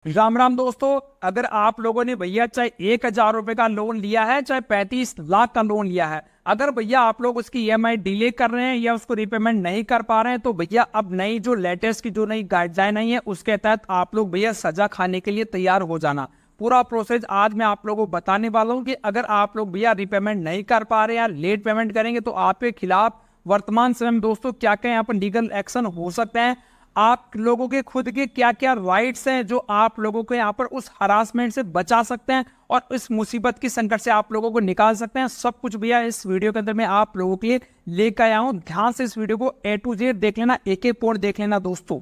राम राम दोस्तों। अगर आप लोगों ने भैया चाहे 1,000 रुपए का लोन लिया है, चाहे 35 लाख का लोन लिया है, अगर भैया आप लोग उसकी ईएमआई डिले कर रहे हैं या उसको रिपेमेंट नहीं कर पा रहे हैं, तो भैया अब नई जो लेटेस्ट की जो नई गाइडलाइन आई है उसके तहत आप लोग भैया सजा खाने के लिए तैयार हो जाना। पूरा प्रोसेस आज मैं आप लोगों को बताने वाला हूँ कि अगर आप लोग भैया रिपेमेंट नहीं कर पा रहे या लेट पेमेंट करेंगे तो आपके खिलाफ वर्तमान समय में दोस्तों क्या क्या यहाँ पर लीगल एक्शन हो सकते हैं, आप लोगों के खुद के क्या क्या राइट्स हैं जो आप लोगों को यहाँ पर उस हरासमेंट से बचा सकते हैं और इस मुसीबत की संकट से आप लोगों को निकाल सकते हैं। सब कुछ भैया इस वीडियो के अंदर मैं आप लोगों के लिए लेकर आया हूँ। ध्यान से इस वीडियो को A to Z देख लेना, एक एक पॉइंट देख लेना दोस्तों।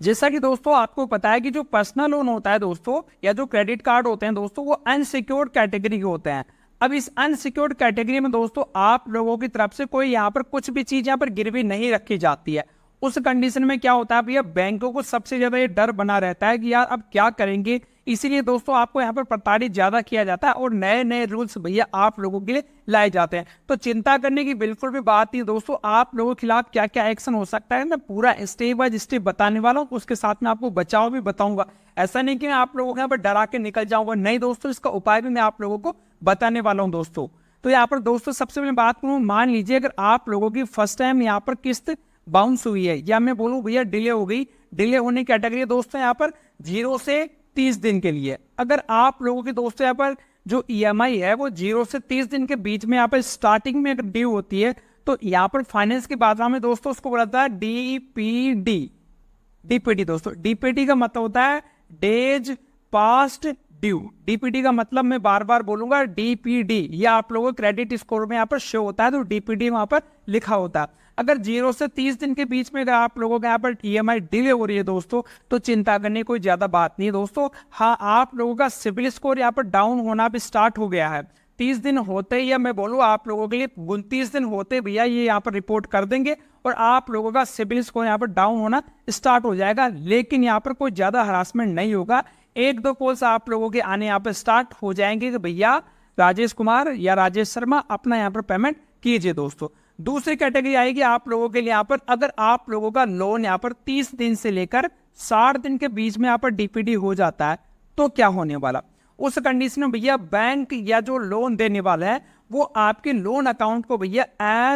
जैसा कि दोस्तों आपको पता है कि जो पर्सनल लोन होता है दोस्तों या जो क्रेडिट कार्ड होते हैं दोस्तों, वो अनसिक्योर्ड कैटेगरी के होते हैं। अब इस अनसिक्योर्ड कैटेगरी में दोस्तों आप लोगों की तरफ से कोई यहाँ पर कुछ भी चीज यहाँ पर गिरवी नहीं रखी जाती है। उस कंडीशन में क्या होता है भैया, बैंकों को सबसे ज्यादा ये डर बना रहता है कि यार अब क्या करेंगे, इसीलिए दोस्तों आपको यहाँ पर प्रताड़ित ज्यादा किया जाता है और नए नए रूल्स भैया आप लोगों के लिए लाए जाते हैं। तो चिंता करने की बिल्कुल भी बात नहीं दोस्तों। आप लोगों के खिलाफ क्या क्या एक्शन हो सकता है मैं पूरा स्टेप बाय स्टेप बताने वाला हूँ, उसके साथ में आपको बचाव भी बताऊंगा। ऐसा नहीं कि मैं आप लोगों को यहाँ पर डरा के निकल जाऊंगा, नहीं दोस्तों, इसका उपाय भी मैं आप लोगों को बताने वाला हूँ दोस्तों। तो यहाँ पर दोस्तों सबसे पहले बात करूँ, मान लीजिए अगर आप लोगों की फर्स्ट टाइम यहाँ पर किस्त बाउंस हुई है या मैं बोलूं भैया डिले हो गई, डिले होने की कैटेगरी दोस्तों यहाँ पर 0 से 30 दिन के लिए। अगर आप लोगों के दोस्तों यहाँ पर जो ईएमआई है वो 0 से 30 दिन के बीच में यहाँ पर स्टार्टिंग में अगर ड्यू होती है तो यहाँ पर फाइनेंस की भाषा में दोस्तों उसको बोलता है डीपीडी। डीपीडी दोस्तों, डीपीडी का मतलब होता है डेज पास्ट ड्यू। डीपीडी का मतलब मैं बार बार बोलूंगा डीपीडी, या आप लोगों को क्रेडिट स्कोर में यहाँ पर शो होता है तो डीपीडी वहां पर लिखा होता है। अगर 0 से 30 दिन के बीच में अगर आप लोगों के यहाँ पर ईएमआई डिले हो रही है दोस्तों, तो चिंता करने की कोई ज्यादा बात नहीं है दोस्तों। हाँ, आप लोगों का सिविल स्कोर यहाँ पर डाउन होना भी स्टार्ट हो गया है। 30 दिन होते ही, या मैं बोलूँ आप लोगों के लिए 29 दिन होते भैया ये यहाँ पर रिपोर्ट कर देंगे और आप लोगों का सिविल स्कोर यहाँ पर डाउन होना स्टार्ट हो जाएगा। लेकिन यहाँ पर कोई ज्यादा हरासमेंट नहीं होगा। एक दो कॉल्स आप लोगों के आने यहाँ पर स्टार्ट हो जाएंगे कि भैया राजेश कुमार या राजेश शर्मा अपना यहाँ पर पेमेंट कीजिए दोस्तों। दूसरी कैटेगरी आएगी आप लोगों के लिए यहाँ पर, अगर आप लोगों का लोन यहाँ पर 30 दिन से लेकर 60 दिन के बीच में यहाँ पर डीपीडी हो जाता है तो क्या होने वाला। उस कंडीशन में भैया बैंक या जो लोन देने वाला है वो आपके लोन अकाउंट को भैया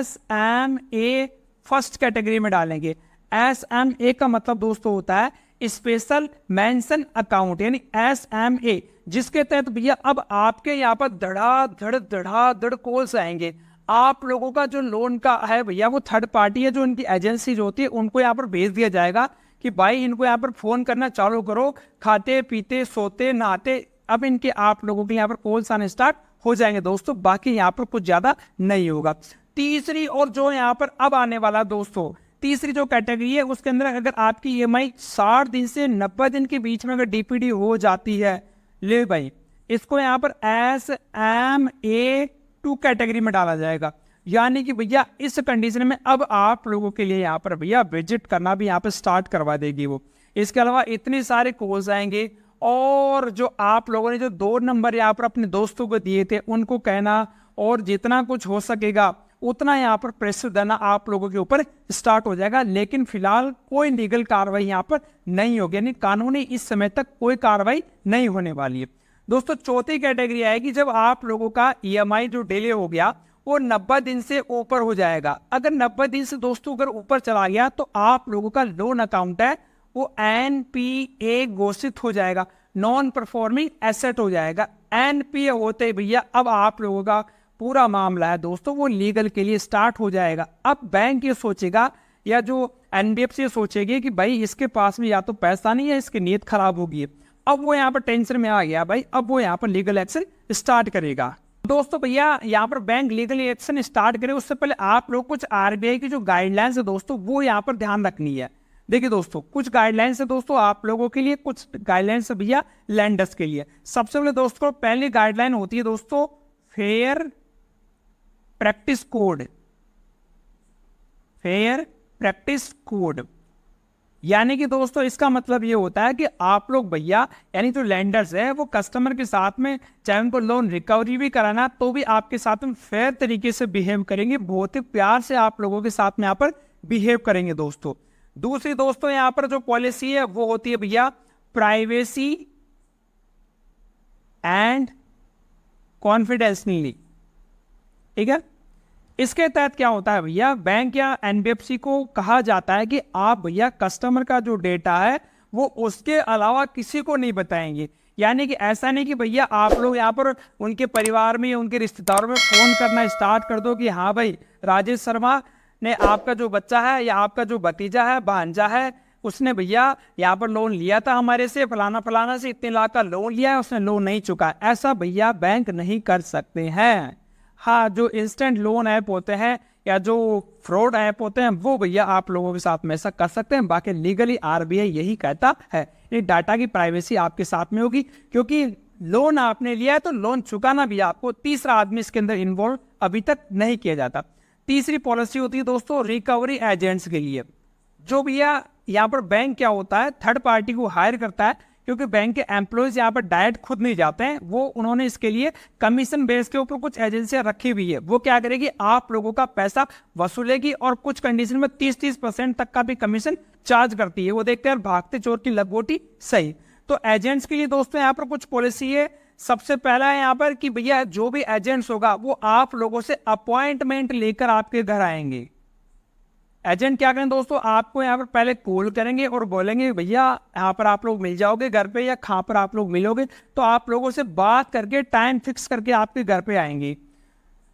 SMA फर्स्ट कैटेगरी में डालेंगे। SMA का मतलब दोस्तों होता है स्पेशल मेंशन अकाउंट, यानी SMA, जिसके तहत भैया अब आपके यहाँ पर धड़ाधड़ कॉल्स आएंगे। आप लोगों का जो लोन का है भैया वो थर्ड पार्टी है, जो इनकी एजेंसी होती है उनको यहाँ पर भेज दिया जाएगा कि भाई इनको यहाँ पर फोन करना चालू करो, खाते पीते सोते नहाते अब इनके आप लोगों के यहाँ पर कॉल्स आने स्टार्ट हो जाएंगे दोस्तों। बाकी यहाँ पर कुछ ज्यादा नहीं होगा। तीसरी और जो यहाँ पर अब आने वाला दोस्तों, तीसरी जो कैटेगरी है उसके अंदर अगर आपकी ईएमआई 60 दिन से 90 दिन के बीच में अगर डीपीडी हो जाती है, ले भाई इसको यहाँ पर SMA2 कैटेगरी में डाला जाएगा। यानी कि भैया इस कंडीशन में अब आप लोगों के लिए यहाँ पर भैया विजिट करना भी यहाँ पर स्टार्ट करवा देगी वो। इसके अलावा इतने सारे कॉल्स आएंगे और जो आप लोगों ने जो 2 नंबर यहाँ पर अपने दोस्तों को दिए थे उनको कहना और जितना कुछ हो सकेगा उतना यहाँ पर प्रेशर देना आप लोगों के ऊपर स्टार्ट हो जाएगा। लेकिन फिलहाल कोई लीगल कार्रवाई यहाँ पर नहीं होगी, यानी कानूनी इस समय तक कोई कार्रवाई नहीं होने वाली है दोस्तों। चौथी कैटेगरी आएगी जब आप लोगों का ईएमआई जो डिले हो गया वो 90 दिन से ऊपर हो जाएगा। अगर 90 दिन से दोस्तों अगर ऊपर चला गया तो आप लोगों का लोन अकाउंट है वो NPA घोषित हो जाएगा, नॉन परफॉर्मिंग एसेट हो जाएगा। NPA होते भैया अब आप लोगों का पूरा मामला है दोस्तों वो लीगल के लिए स्टार्ट हो जाएगा। अब बैंक ये सोचेगा या जो NBFC सोचेगी कि भाई इसके पास में या तो पैसा नहीं है, इसकी नीयत खराब होगी। अब वो यहाँ पर टेंशन में आ गया भाई, अब वो यहाँ पर लीगल एक्शन स्टार्ट करेगा दोस्तों। भैया यहाँ पर बैंक लीगल एक्शन स्टार्ट करे उससे पहले आप लोग कुछ RBI की जो गाइडलाइंस है दोस्तों वो यहाँ पर ध्यान रखनी है। देखिए दोस्तों कुछ गाइडलाइंस है दोस्तों आप लोगों के लिए, कुछ गाइडलाइंस है भैया लैंडर्स के लिए। सबसे पहले दोस्तों पहली गाइडलाइन होती है दोस्तों fair practice code. Fair practice code यानी कि दोस्तों इसका मतलब ये होता है कि आप लोग भैया यानी जो लैंडर्स है वो कस्टमर के साथ में चाहे उनको लोन रिकवरी भी कराना तो भी आपके साथ में फेयर तरीके से बिहेव करेंगे, बहुत ही प्यार से आप लोगों के साथ में यहाँ पर बिहेव करेंगे दोस्तों। दूसरी दोस्तों यहाँ पर जो पॉलिसी है वो होती है भैया प्राइवेसी एंड कॉन्फिडेंशियली, ठीक है। इसके तहत क्या होता है भैया, बैंक या एनबीएफसी को कहा जाता है कि आप भैया कस्टमर का जो डेटा है वो उसके अलावा किसी को नहीं बताएंगे। यानी कि ऐसा नहीं कि भैया आप लोग यहाँ पर उनके परिवार में, उनके रिश्तेदारों में फोन करना स्टार्ट कर दो कि हाँ भाई राजेश शर्मा ने आपका जो बच्चा है या आपका जो भतीजा है, भांजा है, उसने भैया यहाँ पर लोन लिया था हमारे से, फलाना फलाना से इतने लाख का लोन लिया है, उसने लोन नहीं चुका। ऐसा भैया बैंक नहीं कर सकते हैं। हाँ, जो इंस्टेंट लोन ऐप होते हैं या जो फ्रॉड ऐप होते हैं वो भैया आप लोगों के साथ में ऐसा कर सकते हैं। बाकी लीगली आरबीआई यही कहता है, ये डाटा की प्राइवेसी आपके साथ में होगी, क्योंकि लोन आपने लिया है तो लोन चुकाना भी आपको, तीसरा आदमी इसके अंदर इन्वॉल्व अभी तक नहीं किया जाता। तीसरी पॉलिसी होती है दोस्तों रिकवरी एजेंट्स के लिए। जो भैया यहाँ पर बैंक क्या होता है, थर्ड पार्टी को हायर करता है, क्योंकि बैंक के एम्प्लॉयज यहाँ पर डायरेक्ट खुद नहीं जाते हैं, वो उन्होंने इसके लिए कमीशन बेस के ऊपर कुछ एजेंसियां रखी हुई है। वो क्या करेगी, आप लोगों का पैसा वसूलेगी और कुछ कंडीशन में 30% तक का भी कमीशन चार्ज करती है। वो देखते हैं भागते चोर की लंगोटी सही। तो एजेंट्स के लिए दोस्तों यहाँ पर कुछ पॉलिसी है। सबसे पहला है यहाँ पर कि भैया जो भी एजेंट्स होगा वो आप लोगों से अपॉइंटमेंट लेकर आपके घर आएंगे। एजेंट क्या करें दोस्तों, आपको यहाँ पर पहले कॉल करेंगे और बोलेंगे भैया यहाँ पर आप लोग मिल जाओगे घर पे या कहाँ पर आप लोग मिलोगे, तो आप लोगों से बात करके टाइम फिक्स करके आपके घर पे आएंगे।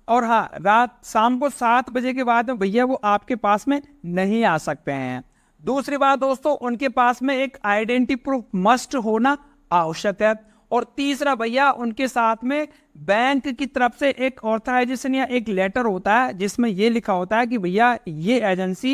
और हाँ, रात शाम को 7 बजे के बाद में भैया वो आपके पास में नहीं आ सकते हैं। दूसरी बात दोस्तों, उनके पास में एक आइडेंटिटी प्रूफ मस्ट होना आवश्यक है। और तीसरा भैया उनके साथ में बैंक की तरफ से एक ऑथराइजेशन या एक लेटर होता है जिसमें ये लिखा होता है कि भैया ये एजेंसी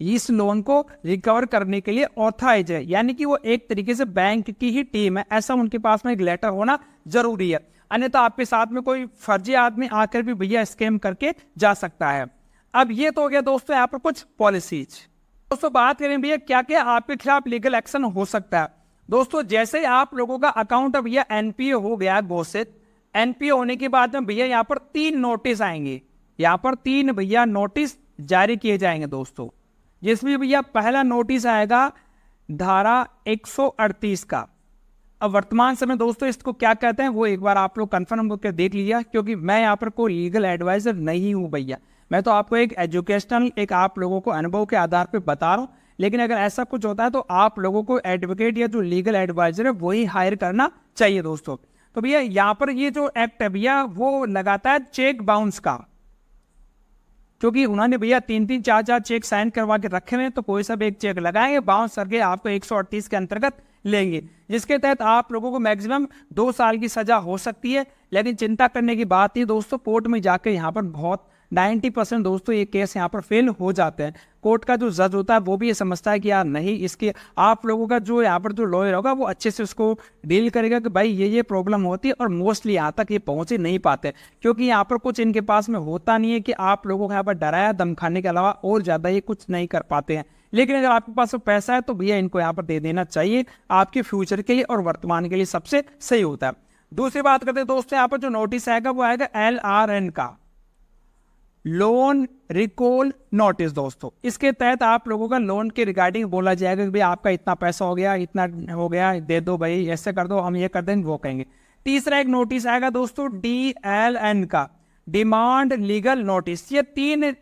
इस लोन को रिकवर करने के लिए ऑथराइज है, यानी कि वो एक तरीके से बैंक की ही टीम है, ऐसा उनके पास में एक लेटर होना जरूरी है। अन्यथा आपके साथ में कोई फर्जी आदमी आकर भी भैया स्कैम करके जा सकता है। अब ये तो हो गया दोस्तों यहाँ पर कुछ पॉलिसीज। दोस्तों बात करें भैया क्या क्या आपके खिलाफ लीगल एक्शन हो सकता है। दोस्तों जैसे ही आप लोगों का अकाउंट भैया एनपीओ हो गया घोषित, एनपीओ होने के बाद में भैया यहाँ पर 3 नोटिस आएंगे। यहाँ पर 3 भैया नोटिस जारी किए जाएंगे दोस्तों, जिसमें भैया पहला नोटिस आएगा धारा 138 का। अब वर्तमान समय दोस्तों इसको क्या कहते हैं वो एक बार आप लोग कंफर्म होकर देख लीजिए, क्योंकि मैं यहाँ पर कोई लीगल एडवाइजर नहीं हूँ भैया, मैं तो आपको एक एजुकेशनल, एक आप लोगों को अनुभव के आधार पर बता रहा हूँ। लेकिन अगर ऐसा कुछ होता है तो आप लोगों को एडवोकेट या जो लीगल एडवाइजर है वही हायर करना चाहिए दोस्तों। तो भैया यहाँ पर ये जो एक्ट है भैया वो लगाता है चेक बाउंस का, क्योंकि उन्होंने भैया 3-3, 4-4 चेक साइन करवा के रखे हुए हैं, तो कोई सा भी एक चेक लगाएंगे बाउंस करके आपको 138 के अंतर्गत लेंगे, जिसके तहत आप लोगों को मैक्सिमम 2 साल की सजा हो सकती है। लेकिन चिंता करने की बात नहीं दोस्तों, कोर्ट में जाकर यहाँ पर बहुत 90% दोस्तों ये केस यहाँ पर फेल हो जाते हैं। कोर्ट का जो जज होता है वो भी ये समझता है कि यार नहीं, इसके आप लोगों का जो यहाँ पर जो लॉयर होगा वो अच्छे से उसको डील करेगा कि भाई ये प्रॉब्लम होती है, और मोस्टली यहाँ तक ये पहुँच ही नहीं पाते, क्योंकि यहाँ पर कुछ इनके पास में होता नहीं है कि आप लोगों को यहाँ पर डराया धमकाने के अलावा और ज़्यादा ये कुछ नहीं कर पाते हैं। लेकिन अगर आपके पास पैसा है तो भैया इनको यहाँ पर दे देना चाहिए, आपके फ्यूचर के लिए और वर्तमान के लिए सबसे सही होता है। दूसरी बात करते हैं दोस्तों, यहाँ पर जो नोटिस आएगा वो आएगा LRN का, लोन रिकॉल नोटिस दोस्तों। इसके तहत आप लोगों का लोन के रिगार्डिंग बोला जाएगा कि भाई आपका इतना पैसा हो गया, इतना हो गया, दे दो भाई, ऐसे कर दो, हम ये कर देंगे, वो कहेंगे। तीसरा एक नोटिस आएगा दोस्तों DLN का, डिमांड लीगल नोटिस। ये 3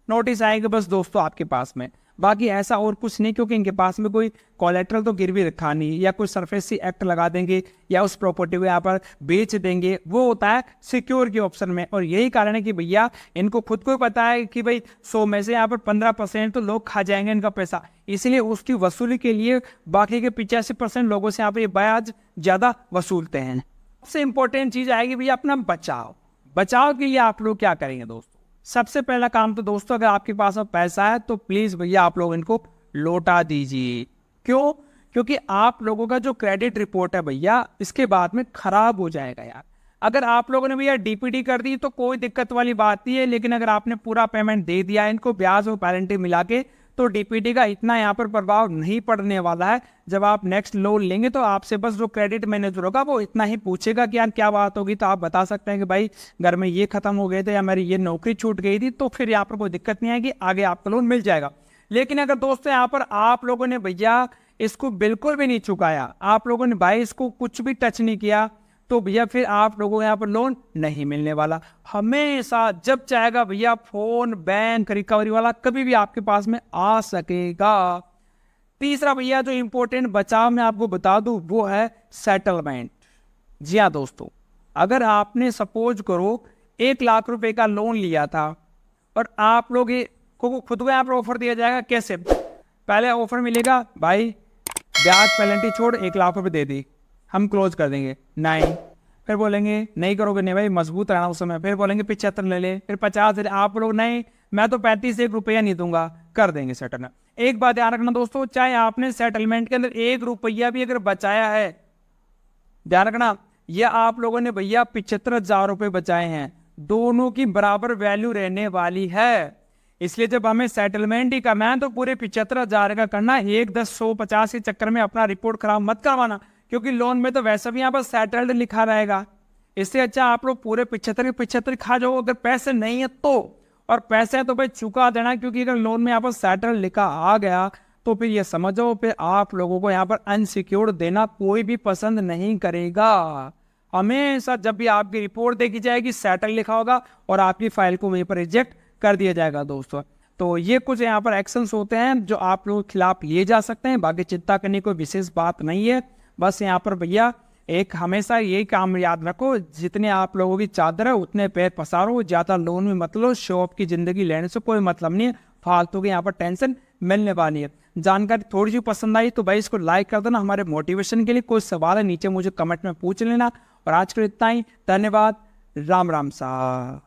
नोटिस आएंगे बस दोस्तों आपके पास में, बाकी ऐसा और कुछ नहीं, क्योंकि इनके पास में कोई कोलेट्रल तो गिरवी रखा नहीं, या कोई सरफेसी एक्ट लगा देंगे या उस प्रॉपर्टी को यहाँ पर बेच देंगे, वो होता है सिक्योर के ऑप्शन में। और यही कारण है कि भैया इनको खुद को पता है कि भाई 100 में से यहाँ पर 15% तो लोग खा जाएंगे इनका पैसा, इसलिए उसकी वसूली के लिए बाकी के 85% लोगों से यहाँ पर ब्याज ज़्यादा वसूलते हैं। सबसे इंपॉर्टेंट चीज़ आएगी भैया अपना बचाव के लिए आप लोग क्या करेंगे दोस्तों। सबसे पहला काम तो दोस्तों, अगर आपके पास में पैसा है तो प्लीज भैया आप लोग इनको लौटा दीजिए। क्यों? क्योंकि आप लोगों का जो क्रेडिट रिपोर्ट है भैया इसके बाद में खराब हो जाएगा यार। अगर आप लोगों ने भैया DPD कर दी तो कोई दिक्कत वाली बात नहीं है, लेकिन अगर आपने पूरा पेमेंट दे दिया इनको ब्याज और पेनल्टी मिला के, तो DPD का इतना यहाँ पर प्रभाव नहीं पड़ने वाला है। जब आप नेक्स्ट लोन लेंगे तो आपसे बस जो क्रेडिट मैनेजर होगा वो इतना ही पूछेगा कि यार क्या बात होगी, तो आप बता सकते हैं कि भाई घर में ये खत्म हो गए थे या मेरी ये नौकरी छूट गई थी, तो फिर यहाँ पर कोई दिक्कत नहीं आएगी, आगे आपको लोन मिल जाएगा। लेकिन अगर दोस्तों यहाँ पर आप लोगों ने भैया इसको बिल्कुल भी नहीं चुकाया, आप लोगों ने भाई इसको कुछ भी टच नहीं किया, तो भैया फिर आप लोगों को यहाँ पर लोन नहीं मिलने वाला। हमेशा जब चाहेगा भैया फोन, बैंक, रिकवरी वाला कभी भी आपके पास में आ सकेगा। तीसरा भैया जो इंपॉर्टेंट बचाव मैं आपको बता दूं वो है सेटलमेंट। जी हाँ दोस्तों, अगर आपने सपोज करो 1 लाख रुपए का लोन लिया था और आप लोग को खुद को यहाँ पर ऑफर दिया जाएगा। कैसे? पहले ऑफर मिलेगा भाई ब्याज पेनल्टी छोड़ 1 लाख रुपए दे दी, हम क्लोज कर देंगे। नहीं, फिर बोलेंगे नहीं करोगे, नहीं भाई मजबूत रहना उस समय। फिर बोलेंगे 75 ले ले, फिर 50। आप लोग नहीं, मैं तो 35 1 रुपया नहीं दूंगा, कर देंगे सेटलमेंट। एक बात ध्यान रखना दोस्तों, चाहे आपने सेटलमेंट के अंदर 1 रुपया भी अगर बचाया है, ध्यान रखना, यह आप लोगों ने भैया 75,000 रुपए बचाए हैं, दोनों की बराबर वैल्यू रहने वाली है। इसलिए जब हमें सेटलमेंट ही करना है तो पूरे 75,000 का करना, 1 10 100 50 के चक्कर में अपना रिपोर्ट खराब मत करवाना, क्योंकि लोन में तो वैसे भी यहाँ पर सेटल्ड लिखा रहेगा। इससे अच्छा आप लोग पूरे 75 खा जाओ अगर पैसे नहीं है तो, और पैसे तो भाई चुका देना, क्योंकि अगर लोन में यहाँ पर सेटल्ड लिखा आ गया तो फिर ये समझो फिर आप लोगों को यहाँ पर अनसिक्योर्ड देना कोई भी पसंद नहीं करेगा। हमेशा जब भी आपकी रिपोर्ट देखी जाएगी सेटल लिखा होगा और आपकी फाइल को वहीं पर रिजेक्ट कर दिया जाएगा दोस्तों। तो ये कुछ यहाँ पर एक्शंस होते हैं जो आप लोगों के खिलाफ लिए जा सकते हैं। बाकी चिंता करने की कोई विशेष बात नहीं है। बस यहाँ पर भैया एक हमेशा यही काम याद रखो, जितने आप लोगों की चादर है उतने पैर पसारो, ज्यादा लोन में मत लो, शो ऑफ की जिंदगी लेने से कोई मतलब नहीं है, फालतू की यहाँ पर टेंशन मिलने वाली है। जानकारी थोड़ी सी पसंद आई तो भाई इसको लाइक कर देना हमारे मोटिवेशन के लिए। कोई सवाल है नीचे मुझे कमेंट में पूछ लेना। और आज के लिए इतना ही, धन्यवाद, राम राम साहब।